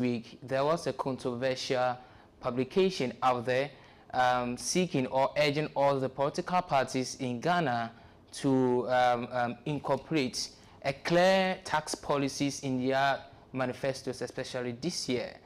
week, there was a controversial publication out there seeking or urging all the political parties in Ghana to incorporate a clear tax policies in their manifestos, especially this year.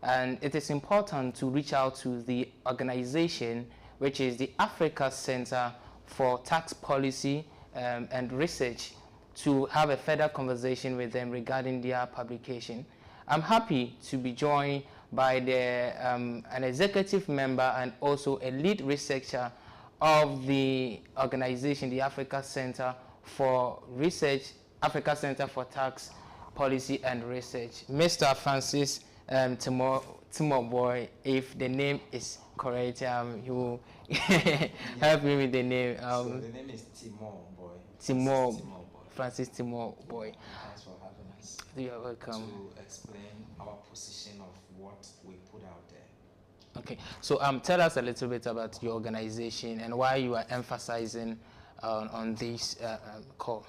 And it is important to reach out to the organization, which is the Africa Center for Tax Policy and Research, to have a further conversation with them regarding their publication. I'm happy to be joined by an executive member and also a lead researcher of the organization, the Africa Center for Research, Africa Center for Tax Policy and Research, Mr. Francis Timore Boi. If the name is correct, you will help me with the name. So the name is Timore Boi. Timore, Francis Timore Boi. Thanks for having us. You're welcome. To explain our position of what we put out there. Okay, so tell us a little bit about your organization and why you are emphasizing on this call.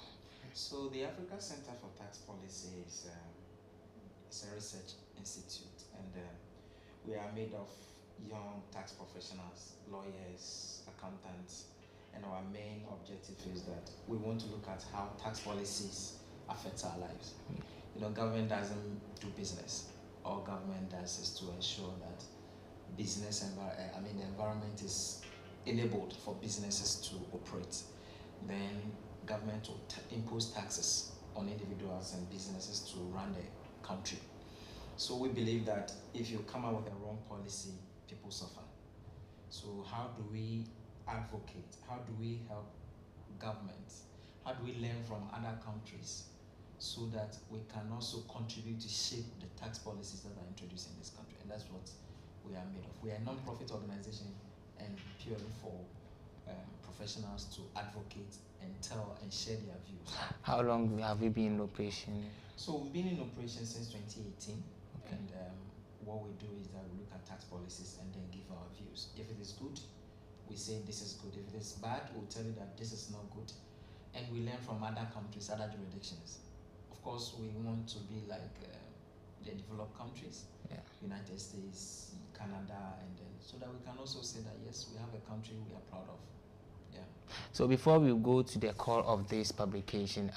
So the Africa Center for Tax Policy is a research institute, and we are made of young tax professionals, lawyers, accountants, and our main objective is that we want to look at how tax policies affect our lives. You know, government doesn't do business. All government does is to ensure that the environment is enabled for businesses to operate. Then government will impose taxes on individuals and businesses to run the country. So we believe that if you come out with a wrong policy, people suffer. So how do we advocate? How do we help governments? How do we learn from other countries so that we can also contribute to shape the tax policies that are introduced in this country? And that's what we are made of. We are a non-profit organization and purely for professionals to advocate and tell and share their views. How long have you been in operation? So we've been in operation since 2018. Okay. And what we do is that we look at tax policies and then give our views. If it is good, we say this is good. If it is bad, we'll tell you that this is not good. And we learn from other countries, other jurisdictions. Of course, we want to be like the developed countries, yeah. United States, Canada, and then so that we can also say that yes, we have a country we are proud of. Yeah. So before we go to the core of this publication,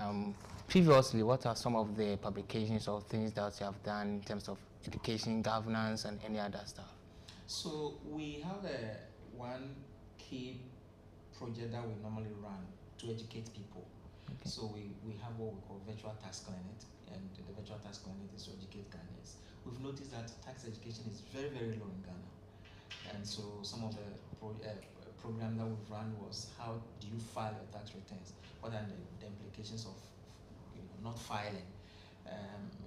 previously, what are some of the publications or things that you have done in terms of education, governance, and any other stuff? So we have one key project that we normally run to educate people. Okay. So we have what we call virtual tax clinic, and the virtual tax clinic is to educate Ghanaians. We've noticed that tax education is very, very low in Ghana. And so some of the program that we've run was how do you file your tax returns? What are the implications of not filing?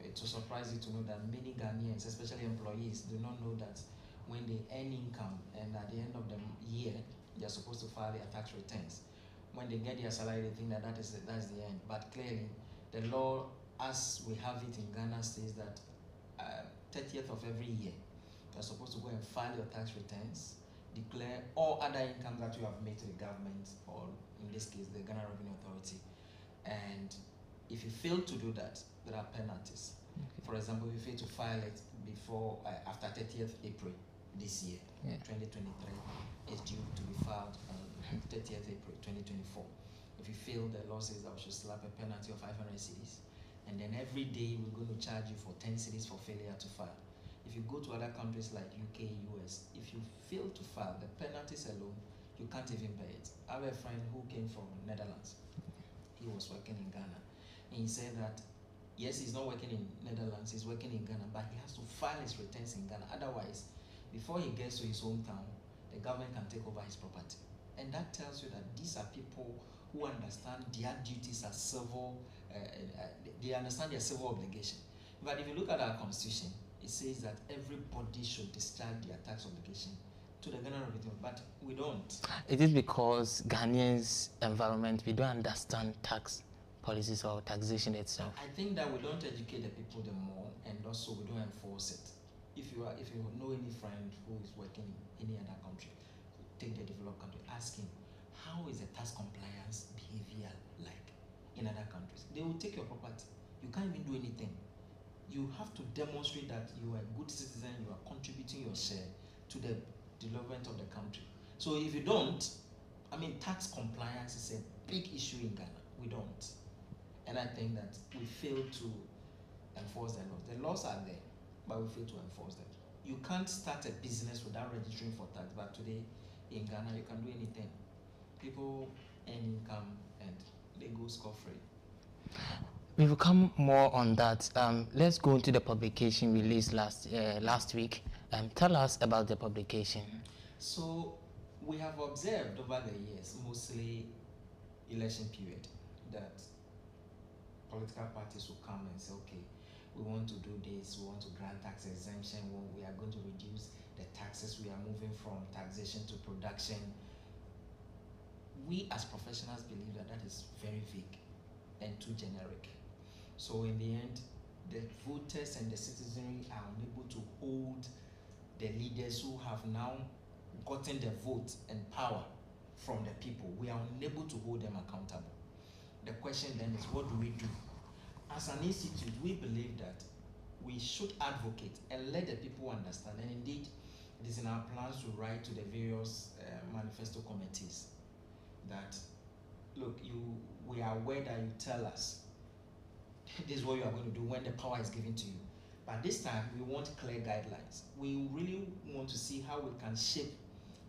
It will surprise you to know that many Ghanaians, especially employees, do not know that when they earn income and at the end of the year, they're supposed to file their tax returns. When they get their salary, they think that that's the end. But clearly, the law, as we have it in Ghana, says that 30th of every year, you're supposed to go and file your tax returns, declare all other income that you have made to the government, or in this case, the Ghana Revenue Authority. And if you fail to do that, there are penalties. Okay. For example, if you fail to file it before, after 30th April this year, yeah. 2023, it's due to be filed on 30th April 2024. If you fail, the law says that we should slap a penalty of 500 cedis. And then every day we're going to charge you for 10 cedis for failure to file. If you go to other countries like UK, US, if you fail to file, the penalties alone, you can't even pay it. I have a friend who came from Netherlands. He was working in Ghana. And he said that, yes, he's not working in Netherlands, he's working in Ghana, but he has to file his returns in Ghana. Otherwise, before he gets to his hometown, the government can take over his property. And that tells you that these are people who understand their duties as civil, they understand their civil obligation. But if you look at our constitution, it says that everybody should discharge their tax obligation to the Ghana Revenue, but we don't. It is because Ghanaians' environment, we don't understand tax policies or taxation itself. I think that we don't educate the people the more, and also we don't enforce it. If you know any friend who is working in any other country, take the developed country, ask him, how is the tax compliance behavior like in other countries? They will take your property. You can't even do anything. you have to demonstrate that you are a good citizen, you are contributing your share to the development of the country. So if you don't, I mean, tax compliance is a big issue in Ghana. We don't. And I think that we fail to enforce the laws. The laws are there, but we fail to enforce them. You can't start a business without registering for tax, but today in Ghana, you can do anything. People earn income and they go scot-free. We will come more on that. Let's go into the publication released last week. Tell us about the publication. So we have observed over the years, mostly election period, that political parties will come and say, okay, we want to do this, we want to grant tax exemption, we are going to reduce the taxes, we are moving from taxation to production. We as professionals believe that that is very vague and too generic. So in the end, the voters and the citizenry are unable to hold the leaders who have now gotten the vote and power from the people. We are unable to hold them accountable. The question then is, what do we do? As an institute, we believe that we should advocate and let the people understand, and indeed, it is in our plans to write to the various manifesto committees that, look, we are aware that you tell us this is what you are going to do when the power is given to you. But this time, we want clear guidelines. We really want to see how we can shape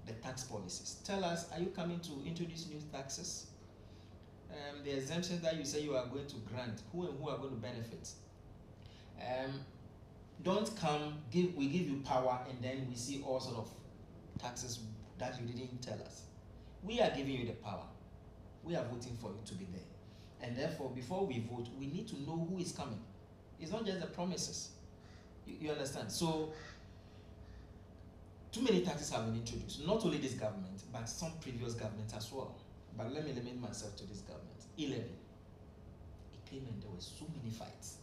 the tax policies. Tell us, are you coming to introduce new taxes? The exemptions that you say you are going to grant, who and who are going to benefit? Don't come, we give you power and then we see all sort of taxes that you didn't tell us. We are giving you the power. We are voting for you to be there. And therefore, before we vote, we need to know who is coming. It's not just the promises. You understand? So, too many taxes have been introduced. Not only this government, but some previous governments as well. But let me limit myself to this government. 11. It came and there were so many fights.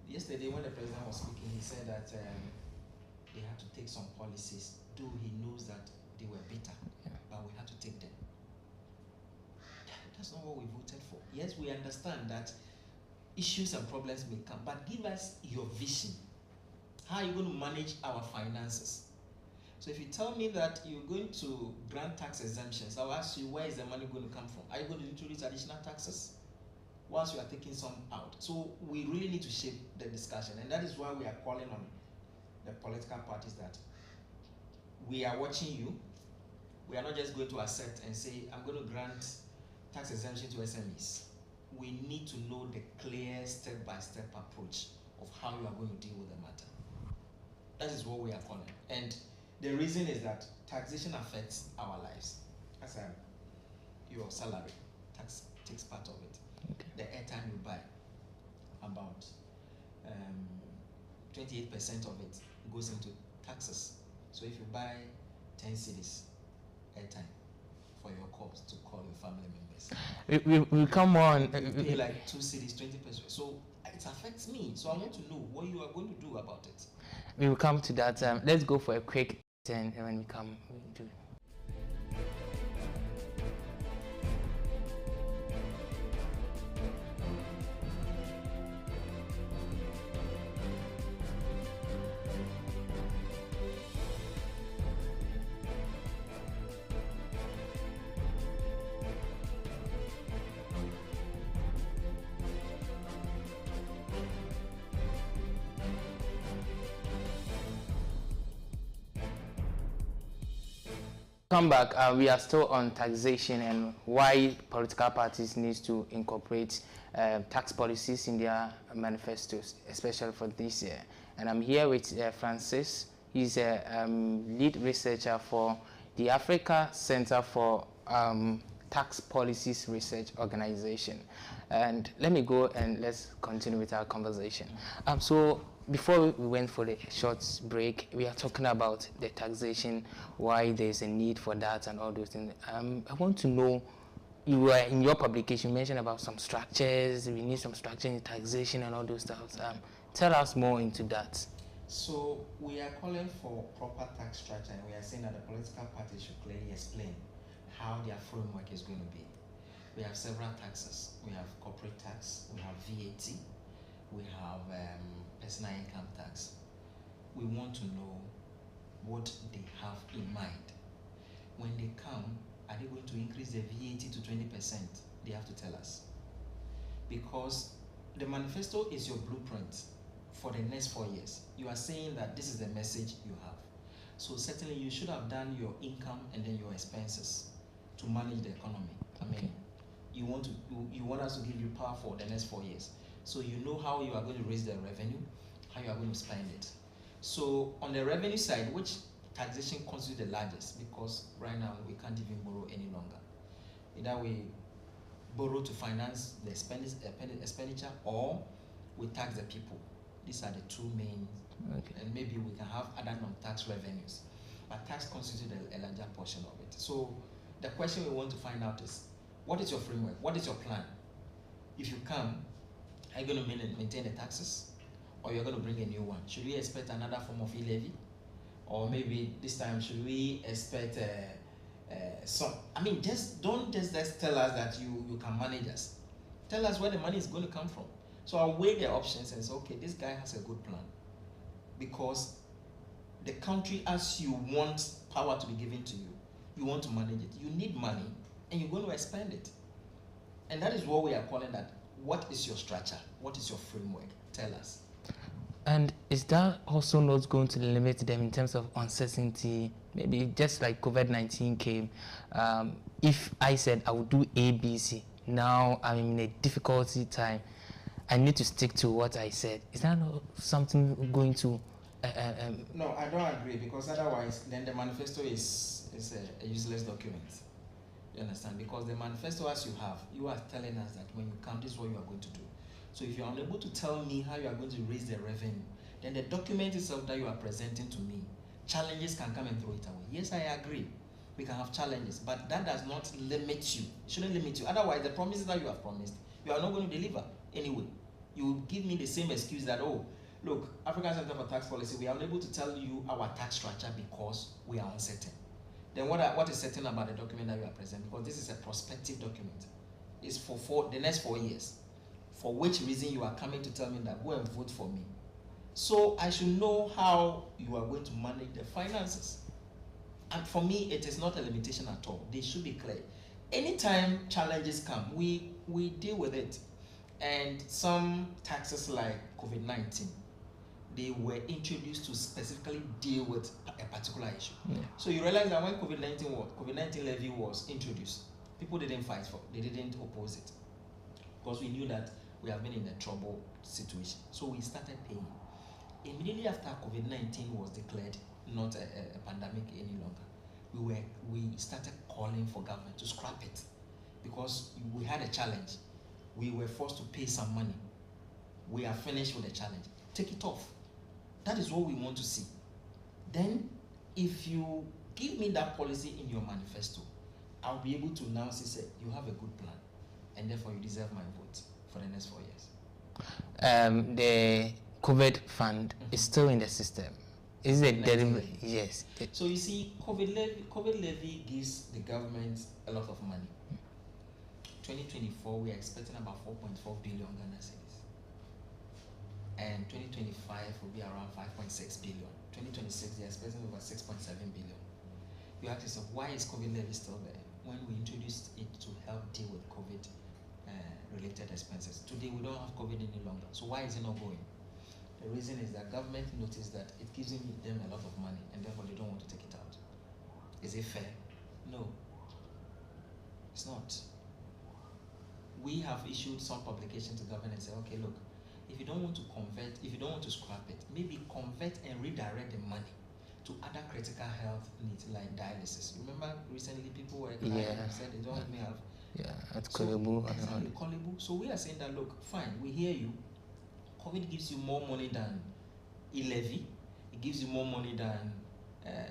Yesterday, when the president was speaking, he said that they had to take some policies, though he knows that they were bitter, but we had to take them. That's not what we voted for. Yes, we understand that issues and problems may come, but give us your vision. How are you going to manage our finances? So if you tell me that you're going to grant tax exemptions, I'll ask you, where is the money going to come from? Are you going to introduce additional taxes whilst you are taking some out? So we really need to shape the discussion, and that is why we are calling on the political parties that we are watching you. We are not just going to accept and say, I'm going to grant tax exemption to SMEs. We need to know the clear step-by-step approach of how you are going to deal with the matter. That is what we are calling. And the reason is that taxation affects our lives. As your salary, tax takes part of it. Okay. The airtime you buy, about 28% of it goes into taxes. So if you buy 10 cedis airtime for your calls to call your family members, we come on. You pay like 2 cedis, 20%. So it affects me. So I want to know what you are going to do about it. We will come to that. Let's go for a quick and when we come, we do. Come back. We are still on taxation and why political parties need to incorporate tax policies in their manifestos, especially for this year. And I'm here with Francis. He's a lead researcher for the Africa Center for Tax Policies Research Organization. And let me go and let's continue with our conversation. So before we went for the short break, we are talking about the taxation, why there's a need for that and all those things. I want to know, you were in your publication, you mentioned about some structures, we need some structure in taxation and all those stuff. Tell us more into that. So we are calling for proper tax structure, and we are saying that the political parties should clearly explain how their framework is going to be. We have several taxes. We have corporate tax, we have VAT, we have personal income tax, we want to know what they have in mind. When they come, are they going to increase the VAT to 20%? They have to tell us. Because the manifesto is your blueprint for the next 4 years. You are saying that this is the message you have. So certainly you should have done your income and then your expenses to manage the economy. I mean, you want us to give you power for the next 4 years. So you know how you are going to raise the revenue, how you are going to spend it. So on the revenue side, which taxation constitutes the largest? Because right now we can't even borrow any longer. Either we borrow to finance the expenditure, or we tax the people. These are the two main, and maybe we can have other non-tax revenues. But tax constitutes a larger portion of it. So the question we want to find out is, what is your framework? What is your plan? If you come, are you going to maintain the taxes, or you're going to bring a new one? Should we expect another form of e-levy? Or maybe this time, should we expect some? I mean, don't just tell us that you can manage us. Tell us where the money is going to come from. So I'll weigh the options and say, okay, this guy has a good plan. Because the country, as you want power to be given to you, you want to manage it. You need money, and you're going to expend it. And that is what we are calling that. What is your structure? What is your framework? Tell us. And is that also not going to limit them in terms of uncertainty? Maybe just like COVID-19 came, if I said I would do A, B, C, now I'm in a difficulty time, I need to stick to what I said. Is that not something going to... No, I don't agree, because otherwise then the manifesto is a useless document. You understand? Because the manifesto, as you are telling us that when you come, this is what you are going to do. So if you're unable to tell me how you are going to raise the revenue, then the document itself that you are presenting to me, challenges can come and throw it away. Yes, I agree. We can have challenges, but that does not limit you. It shouldn't limit you. Otherwise, the promises that you have promised, you are not going to deliver anyway. You will give me the same excuse that, oh, look, African Center for Tax Policy, we are unable to tell you our tax structure because we are uncertain. Then what is certain about the document that you are presenting? Because this is a prospective document. It's for the next 4 years. For which reason you are coming to tell me that go and vote for me. So I should know how you are going to manage the finances. And for me, it is not a limitation at all. They should be clear. Anytime challenges come, we deal with it. And some taxes like COVID-19, they were introduced to specifically deal with a particular issue. Yeah. So you realize that when COVID-19 levy was introduced, people didn't fight for it. They didn't oppose it. Because we knew that we have been in a trouble situation. So we started paying. Immediately after COVID-19 was declared not a pandemic any longer, we started calling for government to scrap it, because we had a challenge. We were forced to pay some money. We are finished with the challenge. Take it off. That is what we want to see. Then, if you give me that policy in your manifesto, I'll be able to now say, you have a good plan, and therefore you deserve my vote for the next 4 years. The COVID fund is still in the system. Is it delivery? Yes. So you see, COVID levy gives the government a lot of money. 2024, we are expecting about 4.4 billion Ghana cedis. And 2025 will be around 5.6 billion. 2026, they are expecting over 6.7 billion. You ask yourself, why is COVID levy still there when we introduced it to help deal with COVID related expenses? Today, we don't have COVID any longer. So why is it not going? The reason is that government noticed that it gives them a lot of money, and therefore they don't want to take it out. Is it fair? No. It's not. We have issued some publication to government and say, okay, look, if you don't want to convert, if you don't want to scrap it, maybe convert and redirect the money to other critical health needs like dialysis. Remember recently people were crying and said they don't even have. Yeah, at Kolebu. Exactly, Kolebu. So we are saying that, look, fine, we hear you. COVID gives you more money than e-levy. It gives you more money than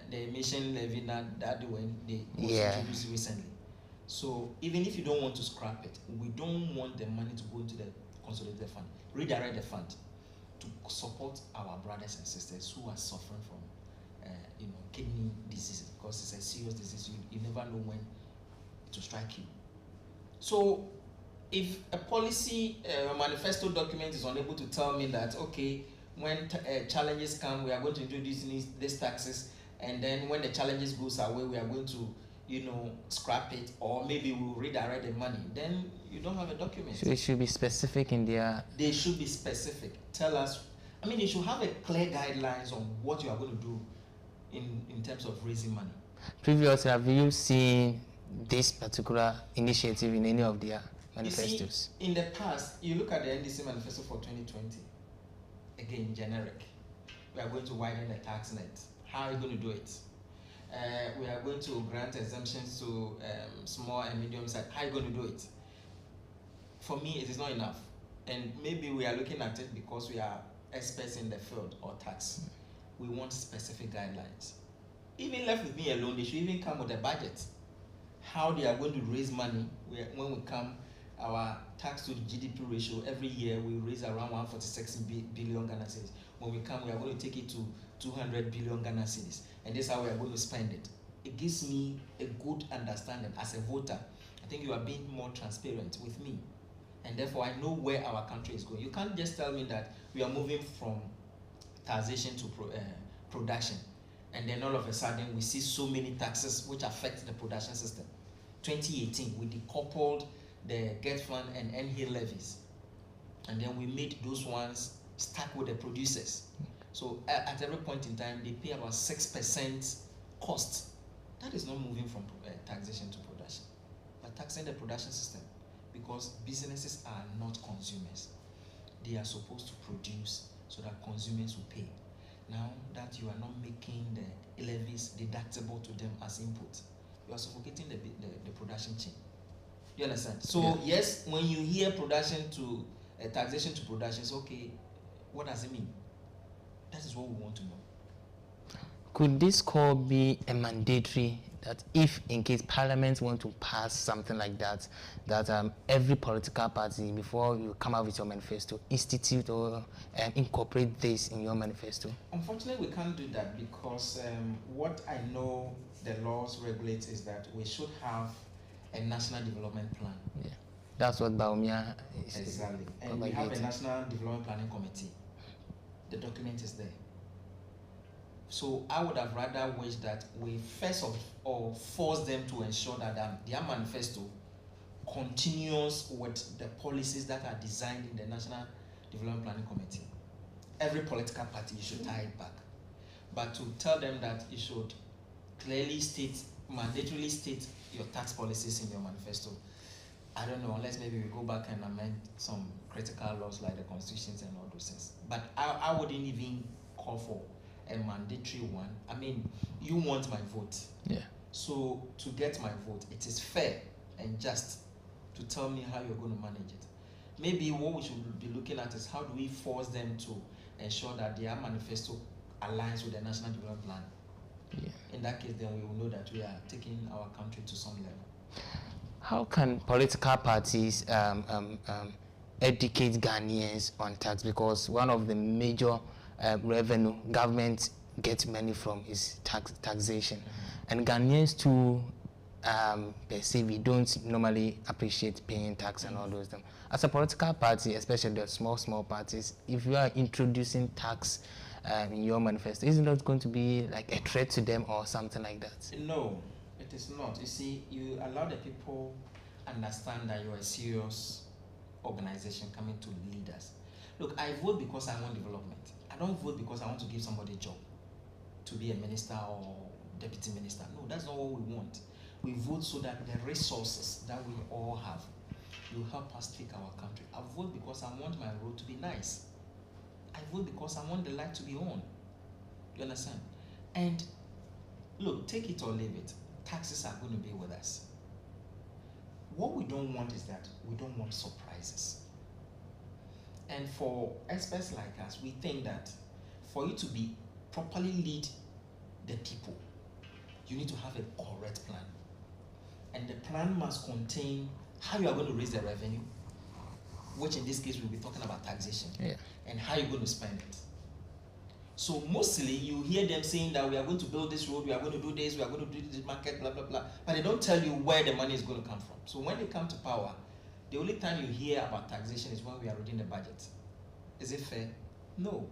the emission levy that they was introduced recently. So even if you don't want to scrap it, we don't want the money to go into the consolidated fund. Redirect the fund to support our brothers and sisters who are suffering from kidney disease, because it's a serious disease. You never know when it will strike you. So if a policy, a manifesto document is unable to tell me that, okay, when challenges come, we are going to introduce these taxes, and then when the challenges goes away, we are going to, scrap it, or maybe we'll redirect the money. Then you don't have a document. So it should be specific in their... They should be specific. Tell us, you should have a clear guidelines on what you are going to do in terms of raising money. Previously, have you seen this particular initiative in any of their manifestos? You see, in the past, you look at the NDC manifesto for 2020, again, generic. We are going to widen the tax net. How are you going to do it? We are going to grant exemptions to small and medium size. How are you going to do it? For me, it is not enough. And maybe we are looking at it because we are experts in the field or tax. We want specific guidelines. Even left with me alone, they should even come with a budget. How they are going to raise money. When we come, our tax to GDP ratio, every year we raise around 146 billion Ghana cedis. When we come, we are going to take it to 200 billion Ghana cedis. And this is how we are going to spend it. It gives me a good understanding as a voter. I think you are being more transparent with me. And therefore, I know where our country is going. You can't just tell me that we are moving from taxation to production. And then all of a sudden, we see so many taxes which affect the production system. 2018, we decoupled the GET fund and NHIL levies. And then we made those ones stuck with the producers. So at every point in time, they pay about 6% cost. That is not moving from taxation to production, but taxing the production system, because businesses are not consumers. They are supposed to produce so that consumers will pay. Now that you are not making the levies deductible to them as input, you are suffocating the production chain. You understand? So yes, when you hear production to taxation to production, it's okay. What does it mean? That is what we want to know. Could this call be a mandatory, that if in case Parliament want to pass something like that, that every political party, before you come out with your manifesto, institute or incorporate this in your manifesto? Unfortunately, we can't do that because what I know the laws regulate is that we should have a national development plan. Yeah, that's what Baumia is. Exactly. And we have a national development planning committee. The document is there. So I would have rather wished that we first of all force them to ensure that their manifesto continues with the policies that are designed in the National Development Planning Committee. Every political party, you should tie it back. But to tell them that you should clearly state, mandatorily state your tax policies in your manifesto, I don't know, unless maybe we go back and amend some critical laws like the constitutions and all those things. But I wouldn't even call for a mandatory one. I mean, you want my vote. Yeah. So to get my vote, it is fair and just to tell me how you're going to manage it. Maybe what we should be looking at is how do we force them to ensure that their manifesto aligns with the National Development Plan. Yeah. In that case, then we will know that we are taking our country to some level. How can political parties educate Ghanaians on tax? Because one of the major revenue government gets money from is taxation. And Ghanaians too, per se, we don't normally appreciate paying tax and all those things. As a political party, especially the small parties, if you are introducing tax in your manifesto, isn't that going to be like a threat to them or something like that? No. It is not. You see, you allow the people understand that you're a serious organization coming to lead us. Look, I vote because I want development. I don't vote because I want to give somebody a job to be a minister or deputy minister. No, that's not what we want. We vote so that the resources that we all have will help us take our country. I vote because I want my road to be nice. I vote because I want the light to be on. You understand? And look, take it or leave it. Taxes are going to be with us. What we don't want is that we don't want surprises. And for experts like us, we think that for you to be properly lead the people, you need to have a correct plan. And the plan must contain how you are going to raise the revenue, which in this case we'll be talking about taxation, and how you're going to spend it. So mostly you hear them saying that we are going to build this road, we are going to do this, we are going to do this market, blah, blah, blah. But they don't tell you where the money is going to come from. So when they come to power, the only time you hear about taxation is when we are reading the budget. Is it fair? No.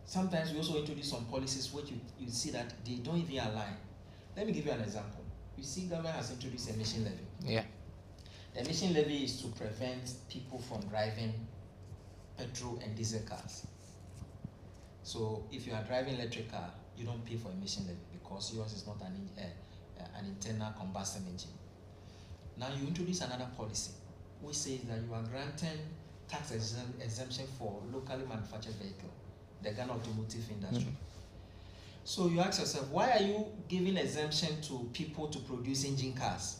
Sometimes we also introduce some policies which you see that they don't even align. Let me give you an example. You see, government has introduced emission levy. Yeah. The emission levy is to prevent people from driving petrol and diesel cars. So if you are driving electric car, you don't pay for emission levy because yours is not an internal combustion engine. Now you introduce another policy which says that you are granting tax exemption for locally manufactured vehicle, the Ghana automotive industry. So you ask yourself, why are you giving exemption to people to produce engine cars,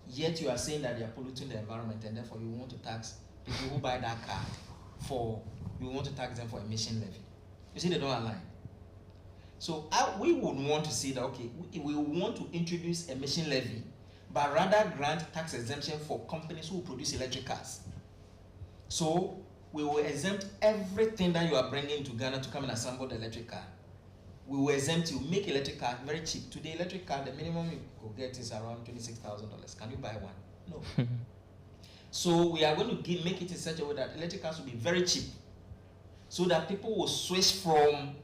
yet you are saying that they are polluting the environment, and therefore you want to tax people who buy that car you want to tax them for emission levy? You see, they don't align. So we would want to see that, okay, we want to introduce emission levy, but rather grant tax exemption for companies who produce electric cars. So we will exempt everything that you are bringing to Ghana to come and assemble the electric car. We will exempt you, make electric car very cheap. Today, electric car, the minimum you could get is around $26,000. Can you buy one? No. So we are going to make it in such a way that electric cars will be very cheap, so that people will switch from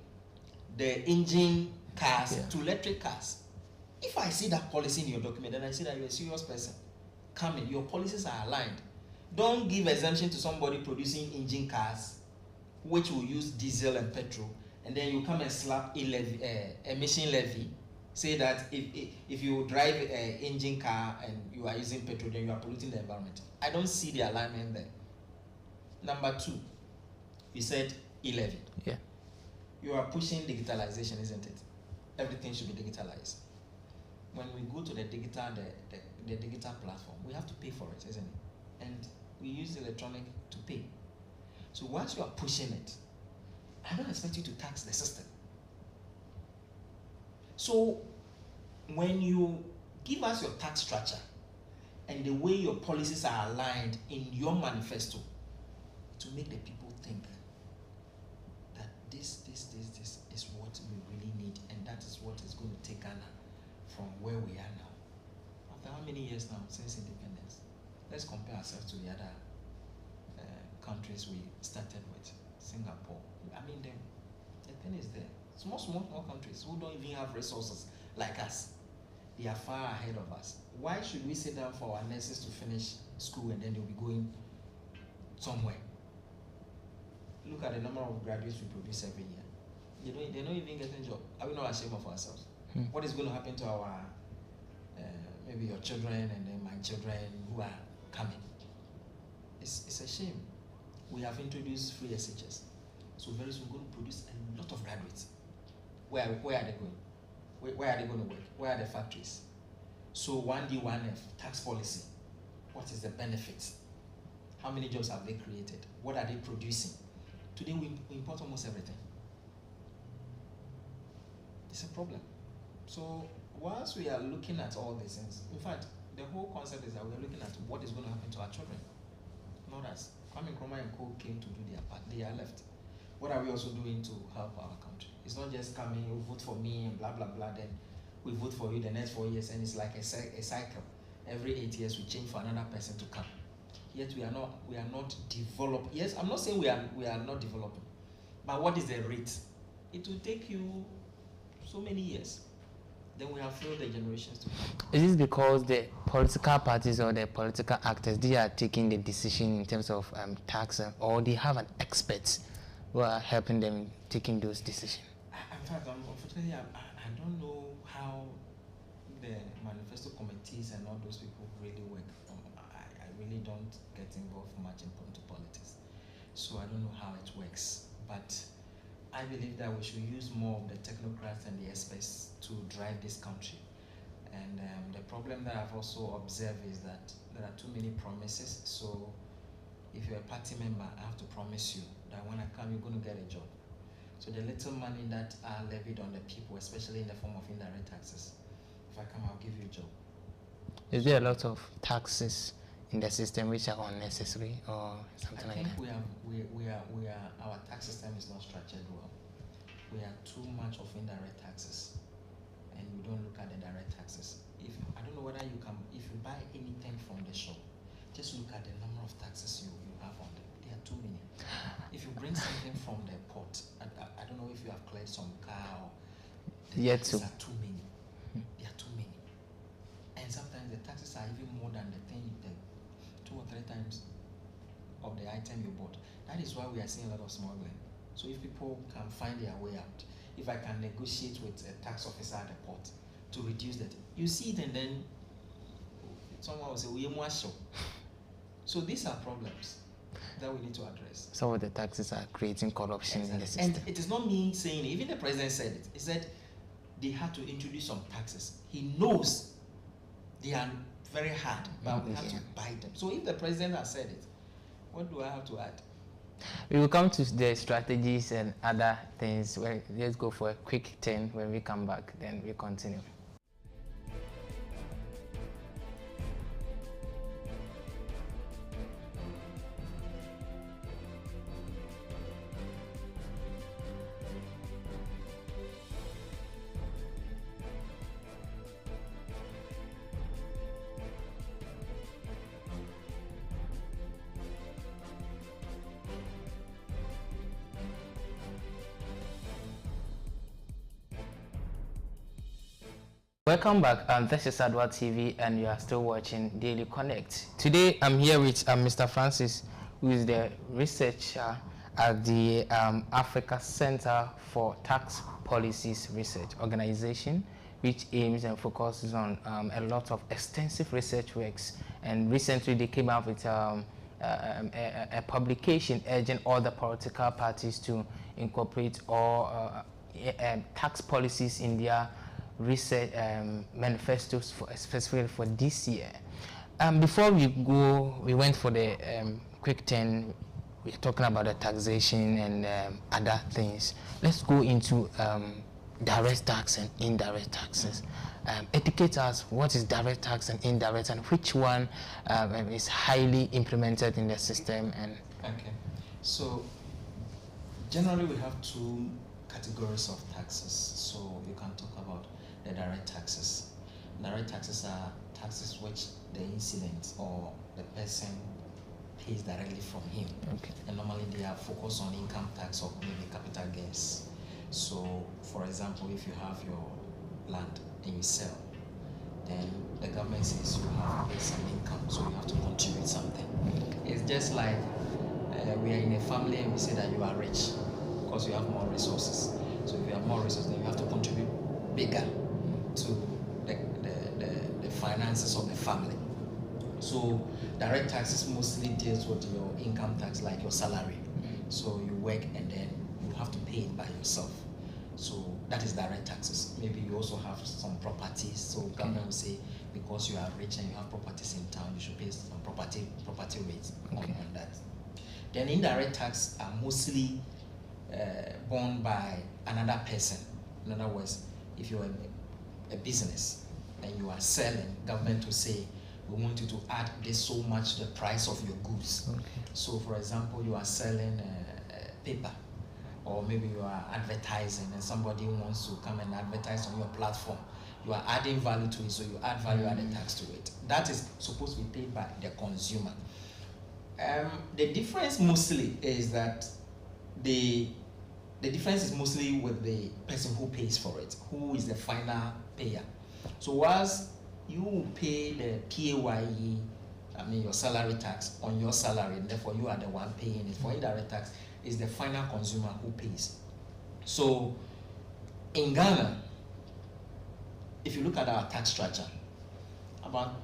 the engine cars to electric cars. If I see that policy in your document, then I see that you're a serious person. Come in, your policies are aligned. Don't give exemption to somebody producing engine cars, which will use diesel and petrol, and then you come and slap emission levy. Say that if you drive an engine car and you are using petrol, then you are polluting the environment. I don't see the alignment there. Number two, you said e-levy. Yeah. You are pushing digitalization, isn't it? Everything should be digitalized. When we go to the digital platform, we have to pay for it, isn't it? And we use electronic to pay. So once you are pushing it, I don't expect you to tax the system. So when you give us your tax structure and the way your policies are aligned in your manifesto, to make the people think that this is what we really need, and that is what is going to take Ghana from where we are now. After how many years now since independence? Let's compare ourselves to the other countries we started with. Singapore. I mean, the thing is there. Small countries who don't even have resources like us. They are far ahead of us. Why should we sit down for our nurses to finish school and then they'll be going somewhere? Look at the number of graduates we produce every year. They're not even getting a job. Are we not ashamed of ourselves? What is going to happen to our, maybe your children and then my children who are coming? It's a shame. We have introduced free SHS. So very soon we're going to produce a lot of graduates. Where are they going? Where are they going to work? Where are the factories? So 1D, 1F, tax policy. What is the benefit? How many jobs have they created? What are they producing? Today we import almost everything. It's a problem. So once we are looking at all these things, in fact, the whole concept is that we are looking at what is going to happen to our children, not us. Kwame Nkrumah and Co came to do their part. They are left. What are we also doing to help our country? It's not just coming, you vote for me and blah, blah, blah, then we vote for you the next 4 years, and it's like a cycle. Every 8 years we change for another person to come. Yet we are not developed. Yes, I'm not saying we are not developing, but what is the rate? It will take you so many years. Then we have failed the generations to come. Is this because the political parties or the political actors, they are taking the decision in terms of tax, or they have an expert who are helping them taking those decisions? In fact, unfortunately, I don't know how the manifesto committees and all those people really work. I really don't get involved much into politics, so I don't know how it works. But I believe that we should use more of the technocrats and the experts to drive this country. And the problem that I've also observed is that there are too many promises. So if you're a party member, I have to promise you that when I come, you're going to get a job. So the little money that are levied on the people, especially in the form of indirect taxes, if I come, I'll give you a job. Is there a lot of taxes in the system which are unnecessary or something like that? I think our tax system is not structured well. We are too much of indirect taxes, and we don't look at the direct taxes. I don't know whether if you buy anything from the shop, just look at the number of taxes you have on them. They are too many. If you bring something from the port, I don't know if you have cleared some car or the taxes are too many. They are too many. And sometimes the taxes are even more than the thing you pay, 2 or 3 times of the item you bought. That is why we are seeing a lot of smuggling. So if people can find their way out, if I can negotiate with a tax officer at the port to reduce that, you see it and then someone will say, we are sure. So these are problems that we need to address. Some of the taxes are creating corruption in the system. And it is not me saying it, even the president said it. He said they had to introduce some taxes. He knows they are very hard, but we have to buy them. So if the president has said it, what do I have to add? We will come to the strategies and other things. Well, let's go for a quick turn. When we come back, then we continue. Welcome back. This is Adwa TV and you are still watching Daily Connect. Today I'm here with Mr. Francis, who is the researcher at the Africa Center for Tax Policies Research organization, which aims and focuses on a lot of extensive research works. And recently they came out with a publication urging all the political parties to incorporate all tax policies in their research manifestos specifically for this year. Before we go, we went for the quick turn. We're talking about the taxation and other things. Let's go into direct tax and indirect taxes. Educate us, what is direct tax and indirect, and which one is highly implemented in the system? And okay, so generally we have 2 categories of taxes. So you can talk about the direct taxes. Direct taxes are taxes which the incident or the person pays directly from him. okay. And normally they are focused on income tax or maybe capital gains. So for example, if you have your land and you sell, then the government says you have to pay some income, so you have to contribute something. It's just like we are in a family and we say that you are rich because you have more resources. So if you have more resources, then you have to contribute bigger to the finances of the family. So direct taxes mostly deals with your income tax, like your salary. So you work and then you have to pay it by yourself. So that is direct taxes. Maybe you also have some properties. So government will say, because you are rich and you have properties in town, you should pay some property rates on that. Then indirect tax are mostly borne by another person. In other words, if you're a business and you are selling, government will say, we want you to add this so much to the price of your goods. So for example, you are selling paper, or maybe you are advertising and somebody wants to come and advertise on your platform. You are adding value to it, so you add value added tax to it. That is supposed to be paid by the consumer. The difference mostly is that the difference is mostly with the person who pays for it, who is the final payer. So whilst you pay the PAYE, I mean your salary tax on your salary, and therefore you are the one paying it. For indirect tax, is the final consumer who pays. So in Ghana, if you look at our tax structure, about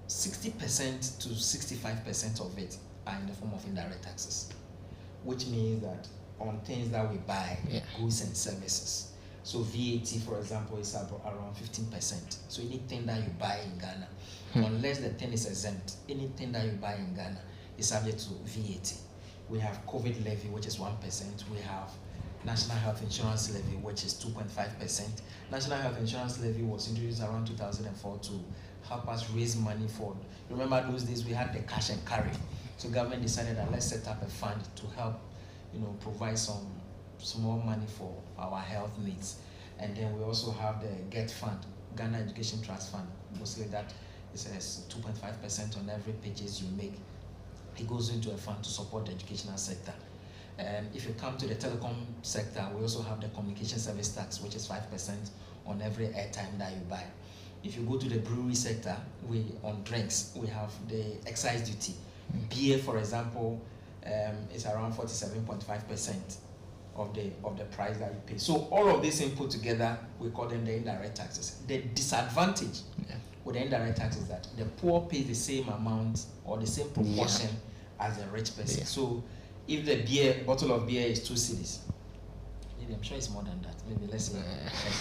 60% to 65% of it are in the form of indirect taxes, which means that on things that we buy, goods and services. So VAT, for example, is around 15%. So anything that you buy in Ghana, unless the thing is exempt, anything that you buy in Ghana is subject to VAT. We have COVID levy, which is 1%. We have National Health Insurance levy, which is 2.5%. National Health Insurance levy was introduced around 2004 to help us raise money for, remember those days we had the cash and carry. So government decided that let's set up a fund to help, provide some small money for our health needs. And then we also have the GET fund, Ghana Education Trust Fund. Mostly that is 2.5% on every purchase you make. It goes into a fund to support the educational sector. And if you come to the telecom sector, we also have the communication service tax, which is 5% on every airtime that you buy. If you go to the brewery sector, on drinks, we have the excise duty. Beer, for example, is around 47.5% of the price that you pay. So all of this input together, we call them the indirect taxes. The disadvantage with the indirect taxes is that the poor pay the same amount or the same proportion as the rich person. So if the bottle of beer is 2 cedis, maybe I'm sure it's more than that. Maybe let's say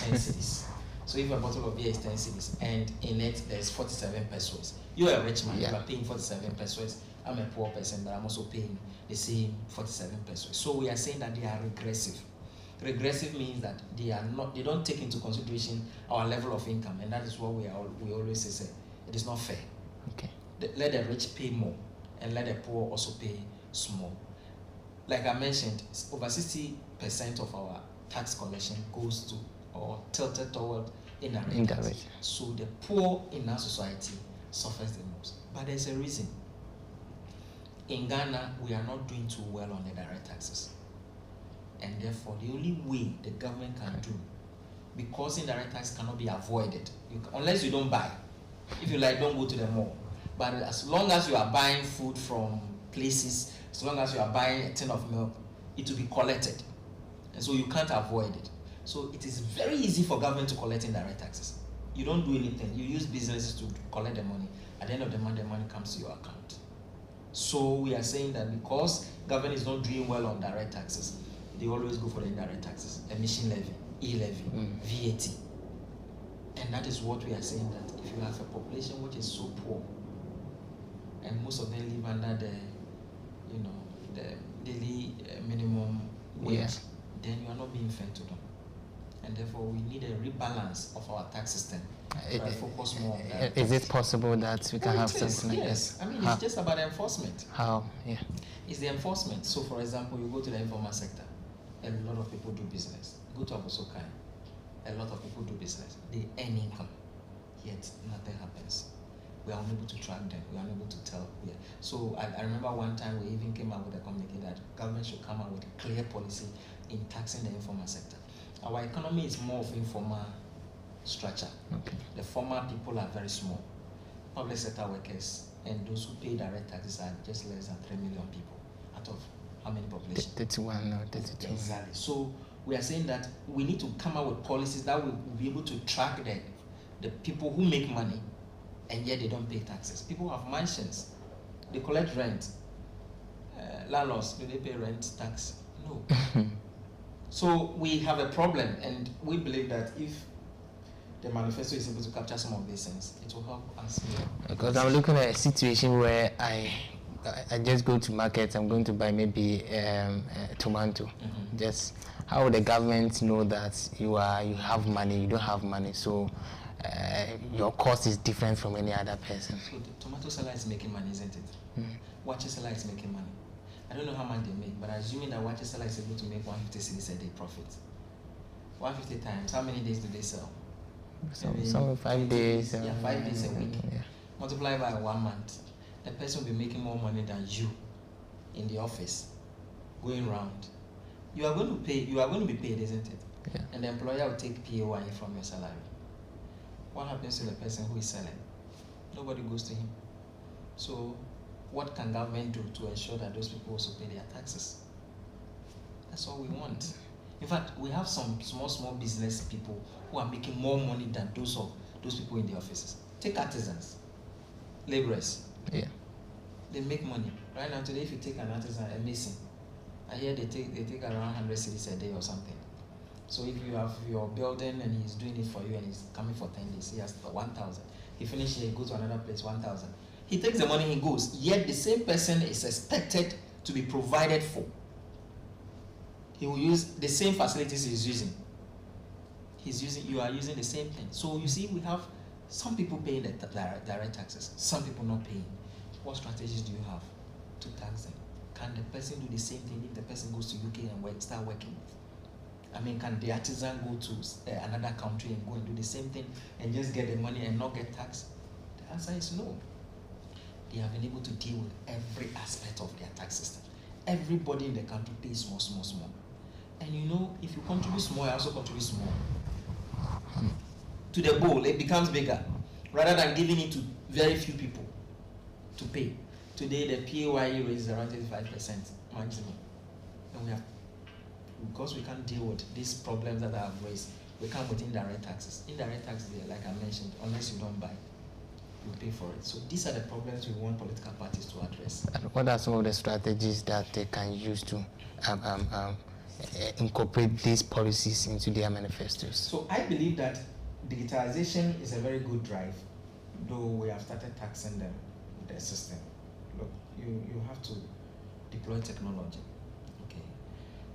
10 cedis. So if a bottle of beer is 10 cedis and in it there's 47 pesos, you're a rich man. You are paying 47 pesos. I'm a poor person, but I'm also paying the same 47 pesos. So we are saying that they are regressive. Regressive means that they don't take into consideration our level of income, and that is what we always say. It is not fair. Okay. Let the rich pay more, and let the poor also pay small. Like I mentioned, over 60% of our tax collection goes to or tilted toward indirect. So the poor in our society suffers the most. But there's a reason. In Ghana, we are not doing too well on the direct taxes. And therefore, the only way the government can do, because indirect tax cannot be avoided, unless you don't buy. If you like, don't go to the mall. But as long as you are buying food from places, as long as you are buying a tin of milk, it will be collected. And so you can't avoid it. So it is very easy for government to collect indirect taxes. You don't do anything. You use businesses to collect the money. At the end of the month, the money comes to your account. So we are saying that because government is not doing well on direct taxes, they always go for the indirect taxes, emission levy, e-levy, VAT. And that is what we are saying, that if you have a population which is so poor, and most of them live under the daily minimum wage, then you are not being fair to them. And therefore, we need a rebalance of our tax system. Focus more on that. Is it possible that we can have something like this? Yes. I mean, it's just about enforcement. How? Yeah. It's the enforcement. So, for example, you go to the informal sector, a lot of people do business. Go to Abosokai, a lot of people do business. They earn income, yet nothing happens. We are unable to track them. We are unable to tell. So I remember one time we even came out with a communique that government should come out with a clear policy in taxing the informal sector. Our economy is more of informal structure. Okay. The formal people are very small. Public sector workers and those who pay direct taxes are just less than 3 million people out of how many population? 31 or 32. Exactly. So we are saying that we need to come out with policies that will be able to track the people who make money and yet they don't pay taxes. People have mansions. They collect rent. Landlords, do they pay rent tax? No. So we have a problem, and we believe that if the manifesto is able to capture some of these things, it will help us. Because I'm looking at a situation where I just go to market, I'm going to buy maybe tomato. Just how would the government know that you have money, you don't have money, so your cost is different from any other person? So the tomato seller is making money, isn't it? Watcher seller is making money. I don't know how much they make, but assuming that watcher seller is able to make 150 cedis a day profit. 150 times, how many days do they sell? Some 5 days. 5 days a week. Multiply by 1 month. The person will be making more money than you in the office, going round. You are going to be paid, isn't it? Yeah. And the employer will take PAYE from your salary. What happens to the person who is selling? Nobody goes to him. So what can government do to ensure that those people also pay their taxes? That's all we want. In fact, we have some small business people who are making more money than those people in the offices. Take artisans, laborers. Yeah. They make money. Right now today, if you take an artisan, a mason, I hear they take around 100 cedis a day or something. So if you have your building and he's doing it for you and he's coming for 10 days, he has 1,000. He finishes, he goes to another place, 1,000. He takes the money, he goes. Yet the same person is expected to be provided for. He will use the same facilities he's using. You are using the same thing. So you see, we have some people paying the direct taxes, some people not paying. What strategies do you have to tax them? Can the person do the same thing if the person goes to UK and start working? I mean, can the artisan go to another country and go and do the same thing and just get the money and not get taxed? The answer is no. they have been able to deal with every aspect of their tax system. Everybody in the country pays small, small, small. And you know, if you contribute small, you also contribute small. To the bowl, it becomes bigger, rather than giving it to very few people to pay. Today, the PAYE rate is around 35% maximum. And we have, because we can't deal with these problems that I have raised, we come with indirect taxes. Indirect taxes, like I mentioned, unless you don't buy, you pay for it. So these are the problems we want political parties to address. And what are some of the strategies that they can use to incorporate these policies into their manifestos? So I believe that digitalization is a very good drive, though we have started taxing them, the system. Look, you have to deploy technology. Okay,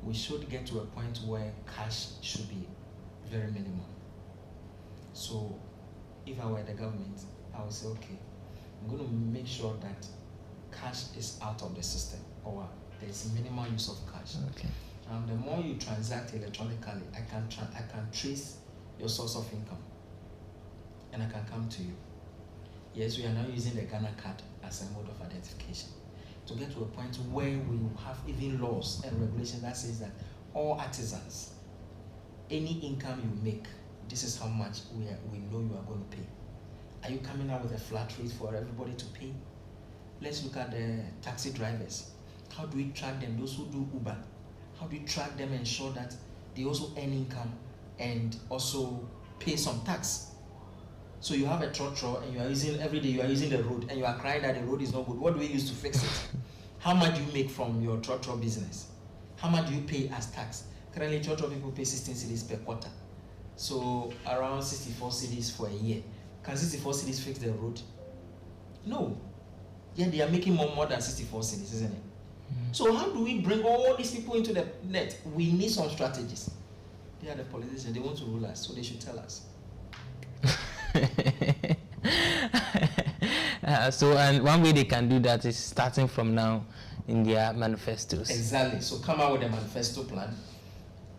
we should get to a point where cash should be very minimum. So if I were the government, I would say, okay, I'm going to make sure that cash is out of the system, or there's minimal use of cash. Okay. The more you transact electronically, I can trace your source of income, and I can come to you. Yes, we are now using the Ghana card as a mode of identification to get to a point where we have even laws and regulations that says that all artisans, any income you make, this is how much we know you are going to pay. Are you coming out with a flat rate for everybody to pay? Let's look at the taxi drivers. How do we track them? Those who do Uber, how do we track them and ensure that they also earn income and also pay some tax? So you have a trotro and you are using, every day you are using the road and you are crying that the road is not good. What do we use to fix it? How much do you make from your trotro business? How much do you pay as tax? Currently, trotro people pay 16 cedis per quarter. So around 64 cedis for a year. Can 64 cedis fix the road? No. Yeah, they are making more than 64 cedis, isn't it? So how do we bring all these people into the net? We need some strategies. They are the politicians. They want to rule us, so they should tell us. So, and one way they can do that is starting from now in their manifestos. Exactly. So come out with a manifesto plan.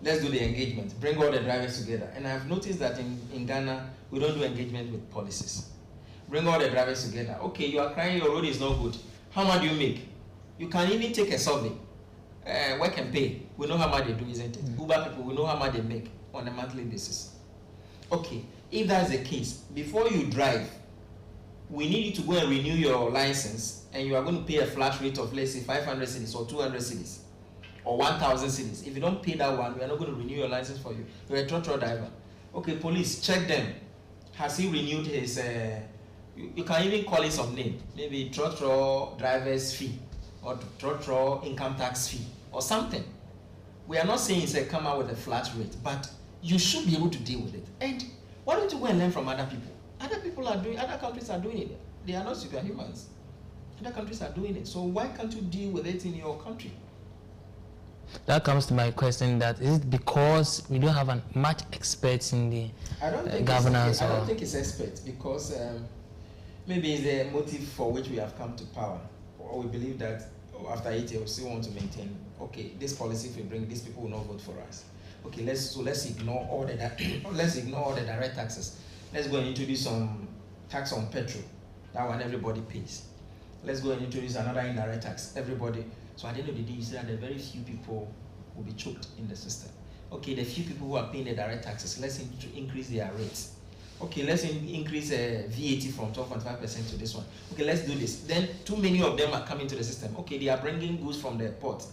Let's do the engagement. Bring all the drivers together. And I've noticed that in Ghana, we don't do engagement with policies. Bring all the drivers together. Okay, you are crying your road is not good. How much do you make? You can even take a survey. Work and pay. We know how much they do, isn't it? Uber people, we know how much they make on a monthly basis. Okay, if that's the case, before you drive, we need you to go and renew your license, and you are going to pay a flat rate of, let's say, 500 cedis or 200 cedis or 1,000 cedis. If you don't pay that one, we are not going to renew your license for you. You're a trotro driver. Okay, police, check them. Has he renewed his, you can even call it some name, maybe trotro driver's fee or trotro income tax fee or something. We are not saying it's come out with a flat rate, but you should be able to deal with it. And why don't you go and learn from other people? Other countries are doing it. They are not superhumans. Other countries are doing it. So why can't you deal with it in your country? That comes to my question, that is it because we don't have much experts in the governance? I don't think it's experts, because maybe it's the motive for which we have come to power. Or we believe that after 8 years we still want to maintain, okay, this policy, if we bring, these people will not vote for us. Okay, let's ignore all the direct taxes. Let's go and introduce some tax on petrol. That one everybody pays. Let's go and introduce another indirect tax. Everybody. So at the end of the day, you see that the very few people will be choked in the system. Okay, the few people who are paying the direct taxes, let's increase their rates. Okay, let's increase VAT from 12.5% to this one. Okay, let's do this. Then too many of them are coming to the system. Okay, they are bringing goods from the port.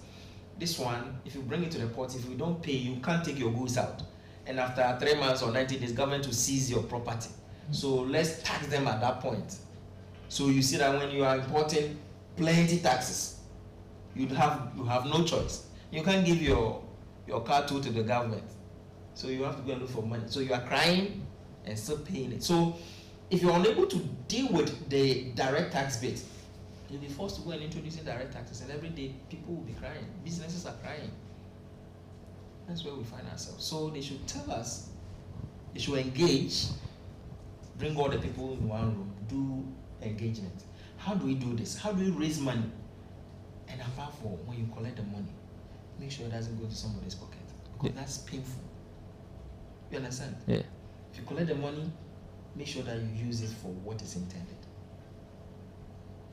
This one, if you bring it to the port, if you don't pay, you can't take your goods out. And after 3 months or 90 days, government will seize your property. So let's tax them at that point. So you see that when you are importing plenty taxes, you have no choice. You can't give your car to the government. So you have to go and look for money. So you are crying and still paying it. So if you're unable to deal with the direct tax bit, you'll be forced to go and introduce direct taxes, and every day people will be crying. Businesses are crying. That's where we find ourselves. So they should tell us, they should engage, bring all the people in one room, do engagement. How do we do this? How do we raise money? And above all, when you collect the money, make sure it doesn't go to somebody's pocket, because that's painful. You understand? Yeah. If you collect the money, make sure that you use it for what is intended.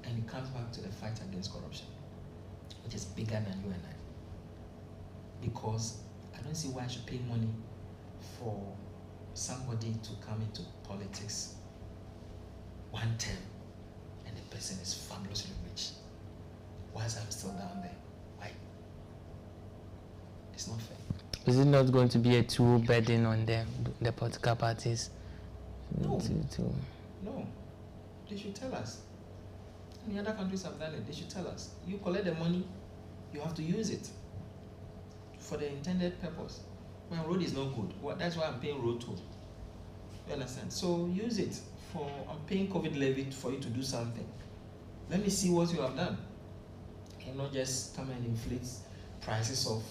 And it comes back to the fight against corruption, which is bigger than you and I. Because I don't see why I should pay money for somebody to come into politics one term and the person is fabulously rich, whilst I'm still down there. Why? It's not fair. Is it not going to be a too burden on them, the political parties? No. No. They should tell us. Many other countries have done it. They should tell us. You collect the money, you have to use it for the intended purpose. My road is no good. Well, that's why I'm paying road toll. You understand? So use it for, I'm paying COVID levy for you to do something. Let me see what you have done. And not just come and inflate prices of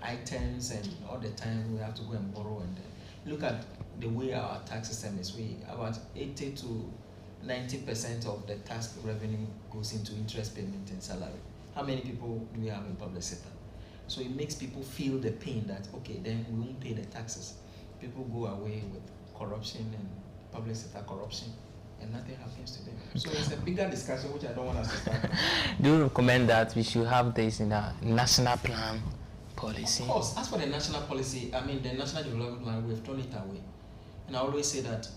items and all the time we have to go and borrow. And look at the way our tax system is. We about 80 to 90% of the tax revenue goes into interest payment and salary. How many people do we have in public sector? So it makes people feel the pain that, okay, then we won't pay the taxes. People go away with corruption and public sector corruption, and nothing happens to them. So it's a bigger discussion which I don't want us to start. Do you recommend that we should have this in a national plan policy? Of course. As for the national policy, I mean the national development plan, we've thrown it away. And I always say that,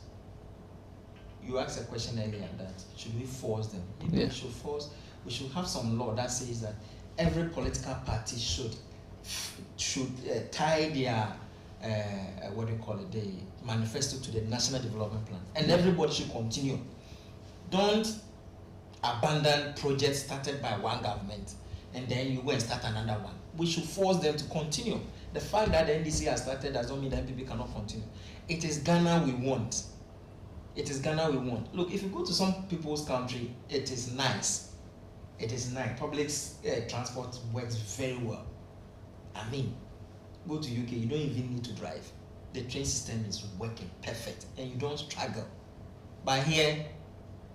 you asked a question earlier that should we force them? Maybe we should have some law that says that every political party should tie their what do you call it, the manifesto to the national development plan, and everybody should continue. Don't abandon projects started by one government and then you go and start another one. We should force them to continue. The fact that the NDC has started does not mean that people cannot continue. It is Ghana we want. It is Ghana we want. Look, if you go to some people's country, it is nice. It is nice. Public transport works very well. I mean, go to UK, you don't even need to drive. The train system is working perfect and you don't struggle. But here,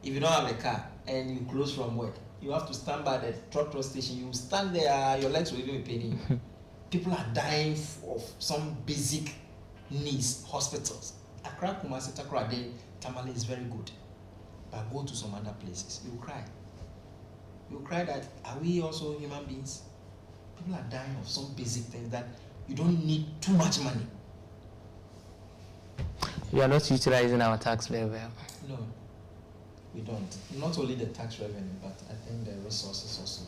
if you don't have a car and you close from work, you have to stand by the trotro station. You stand there, your legs will even be paining you. People are dying of some basic needs, hospitals. Accra, Kumasi, Takoradi, Tamale is very good. But go to some other places, you cry. You cry that, are we also human beings? People are dying of some basic things that you don't need too much money. We are not utilizing our tax very well. No, we don't. Not only the tax revenue, but I think the resources also.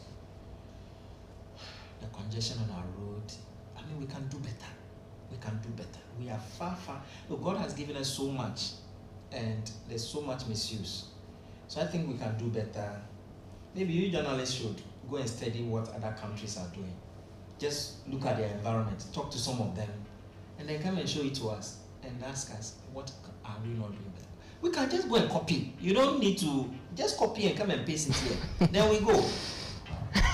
The congestion on our road. I mean, we can do better. We can do better. We are far. Look, God has given us so much, and there's so much misuse. So I think we can do better. Maybe you journalists should go and study what other countries are doing. Just look at their environment, talk to some of them, and then come and show it to us and ask us, what are we not doing better? We can just go and copy. You don't need to just copy and come and paste it here. Then we go.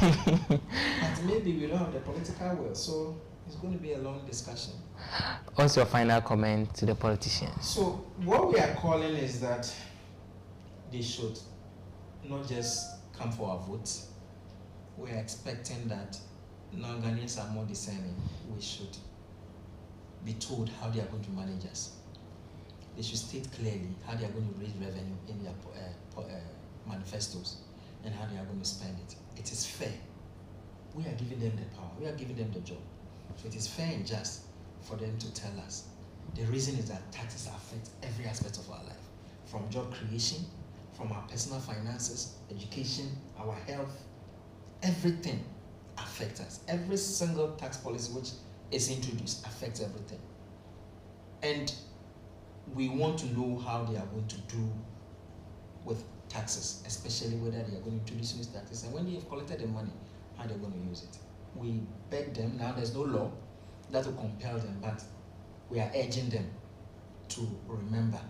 But maybe we don't have the political will, so it's going to be a long discussion. What's your final comment to the politicians? So what we are calling is that they should not just come for our votes. We are expecting that non-Ghanaians are more discerning. We should be told how they are going to manage us. They should state clearly how they are going to raise revenue in their manifestos and how they are going to spend it. It is fair. We are giving them the power. We are giving them the job. So it is fair and just for them to tell us. The reason is that taxes affect every aspect of our life, from job creation, from our personal finances, education, our health, everything affects us. Every single tax policy which is introduced affects everything. And we want to know how they are going to do with taxes, especially whether they are going to introduce new taxes, and when they have collected the money, how they're going to use it. We beg them, now there's no law that will compel them, but we are urging them to remember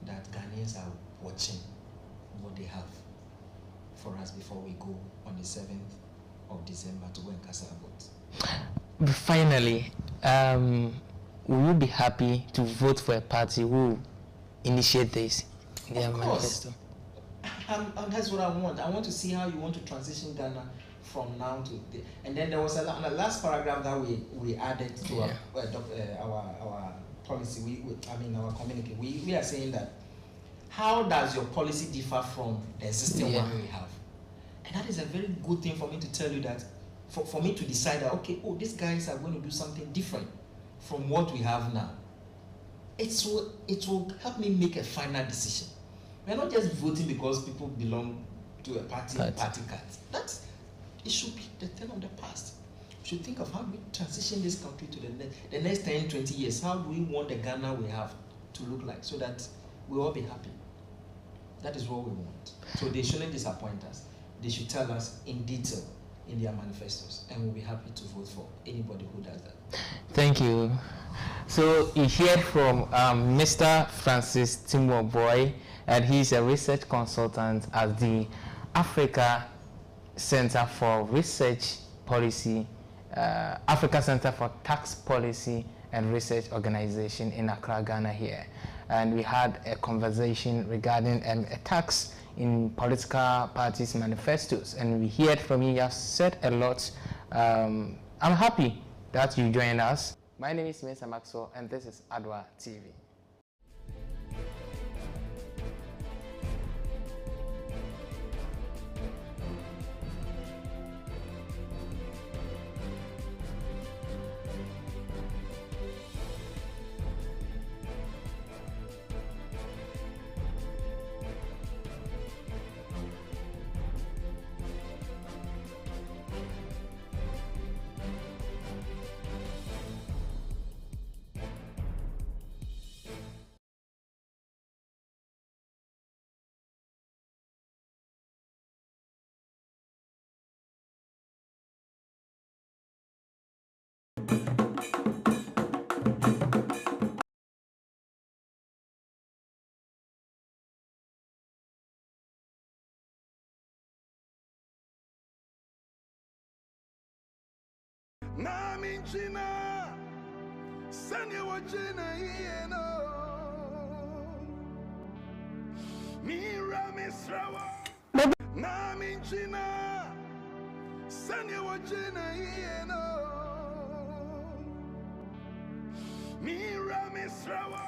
that Ghanaians are watching what they have for us before we go on the 7th of December to go and cast our votes. Finally, will you be happy to vote for a party who initiate this in their manifesto? And that's what I want. I want to see how you want to transition Ghana from now to the, and then there was a last paragraph that we added to our policy. Our communique. We are saying that how does your policy differ from the existing one we have? And that is a very good thing for me to tell you that, for me to decide that, okay, oh, these guys are going to do something different from what we have now. It will help me make a final decision. We're not just voting because people belong to a party card. It should be the thing of the past. We should think of how we transition this country to the next 10, 20 years. How do we want the Ghana we have to look like so that we'll all be happy? That is what we want. So they shouldn't disappoint us. They should tell us in detail in their manifestos, and we'll be happy to vote for anybody who does that. Thank you. So you heard from Mr. Francis Timore Boi, and he's a research consultant at the Africa Center for Research Policy, Africa Center for Tax Policy and Research Organization in Accra, Ghana here. And we had a conversation regarding a tax in political parties' manifestos. And we heard from you, you have said a lot. I'm happy that you joined us. My name is Mesa Maxwell, and this is Adwa TV. Naminchina Sanya wajina yeno Mira misrawa Naminchina Sanya wajina yeno Mira misrawa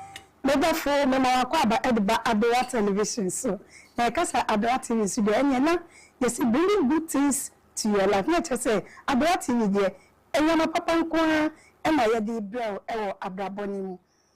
Baba for mama wakwa ba Adwa television so na kasa Adwa TV so de na yes bring good things to your life. Not just say Adwa TV there. Enyama papa nko e ma ye di bro e wo abraboni mu